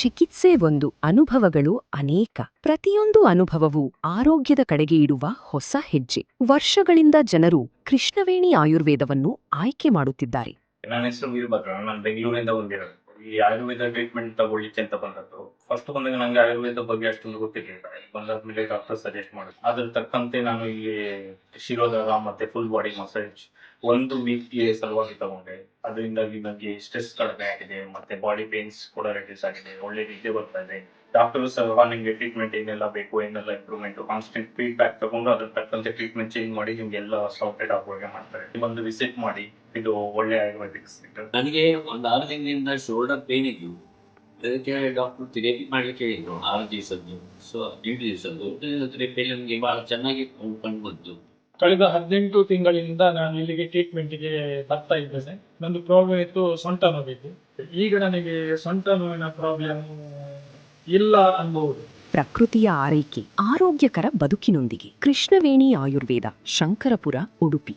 ಚಿಕಿತ್ಸೆ ಒಂದು, ಅನುಭವಗಳು ಅನೇಕ. ಪ್ರತಿಯೊಂದು ಅನುಭವವೂ ಆರೋಗ್ಯದ ಕಡೆಗೆ ಇಡುವ ಹೊಸ ಹೆಜ್ಜೆ. ವರ್ಷಗಳಿಂದ ಜನರು ಕೃಷ್ಣವೇಣಿ ಆಯುರ್ವೇದವನ್ನು ಆಯ್ಕೆ ಮಾಡುತ್ತಿದ್ದಾರೆ. ನನ್ನ ಹೆಸರು ವೀರಭದ್ರ. ನಾನು ಬೆಂಗಳೂರಿಂದ ಬಂದಿರೋದು. ಈ ಆಯುರ್ವೇದ ಟ್ರೀಟ್ಮೆಂಟ್ ತಗೊಳ್ಳಿಕ್ಕೆ ಅಂತ ಬಂದದ್ದು. ಫಸ್ಟ್ ಬಂದಾಗ ನಂಗೆ ಆಯುರ್ವೇದ ಬಗ್ಗೆ ಅಷ್ಟೊಂದು ಗೊತ್ತಿರಲಿಲ್ಲ. ಬಂದಾದ್ಮೇಲೆ ಡಾಕ್ಟರ್ ಸಜೆಸ್ಟ್ ಮಾಡಿದ್ರು. ಅದ್ರ ತಕ್ಕಂತೆ ನಾನು ಇಲ್ಲಿ ಶಿರೋಧಾರ ಮತ್ತೆ ಫುಲ್ ಬಾಡಿ ಮಸಾಜ್ 1 ವೀಕ್ಗೆ ಸಲುವಾಗಿ ತಗೊಂಡೆ. ಅದರಿಂದಾಗಿ ನನಗೆ ಸ್ಟ್ರೆಸ್ ಕಡಿಮೆ ಆಗಿದೆ, ಮತ್ತೆ ಬಾಡಿ ಪೇನ್ಸ್ ಕೂಡ ರೆಡ್ಯೂಸ್ ಆಗಿದೆ, ಒಳ್ಳೆ ನಿದ್ದೆ ಬರ್ತಾ ಇದೆ. ಡಾಕ್ಟರ್ ಸಹ ನಿಮ್ಗೆ ಟ್ರೀಟ್ಮೆಂಟ್ ಏನೆಲ್ಲ ಬೇಕು, ಏನೆಲ್ಲ ಇಂಪ್ರೂವ್ಮೆಂಟ್, ಕಾನ್ಸ್ಟೆಂಟ್ ಫೀಡ್ಬ್ಯಾಕ್ ತಗೊಂಡು ಅದ್ರ ತಕ್ಕಂತೆ ಟ್ರೀಟ್ಮೆಂಟ್ ಚೇಂಜ್ ಮಾಡಿ ನಿಮ್ಗೆಲ್ಲ ಸಾರ್ಟೆಡ್ ಆಗುವಾಗೆ ಮಾಡ್ತಾರೆ. ಬಂದು ವಿಸಿಟ್ ಮಾಡಿ, ಇದು ಒಳ್ಳೆ ಆಯುರ್ವೇದಿಕ್ ಸೆಂಟರ್. ನನಗೆ ಒಂದು 6 ದಿನದಿಂದ ಶೋಲ್ಡರ್ ಪೇನ್ ಇದ್ದು, ಅದಕ್ಕೆ ಡಾಕ್ಟರ್ ಥೆರಪಿ ಮಾಡ್ಲಿಕ್ಕೆ ಹೇಳಿದ್ರು 6 ದಿವಸದ್ದು. ಸೊ 8 ದಿವಸದ್ದು ಥೆರಪಿ ನಮಗೆ ಬಹಳ ಚೆನ್ನಾಗಿ ಕಂಡು ಬಂತು. ಕಳೆದ 18 ತಿಂಗಳಿಂದ ನಾನು ಇಲ್ಲಿಗೆ ಟ್ರೀಟ್ಮೆಂಟ್ಗೆ ಬರ್ತಾ ಇದ್ದೇನೆ. ನಂದು ಪ್ರಾಬ್ಲಮ್ ಇತ್ತು ಸೊಂಟ ನೋವಿದ್ದು. ಈಗ ನನಗೆ ಸೊಂಟ ನೋವಿನ ಪ್ರಾಬ್ಲಮ್ ಇಲ್ಲ ಅನ್ಬಹುದು. ಪ್ರಕೃತಿಯ ಆರೈಕೆ, ಆರೋಗ್ಯಕರ ಬದುಕಿನೊಂದಿಗೆ. ಕೃಷ್ಣವೇಣಿ ಆಯುರ್ವೇದ, ಶಂಕರಪುರ, ಉಡುಪಿ.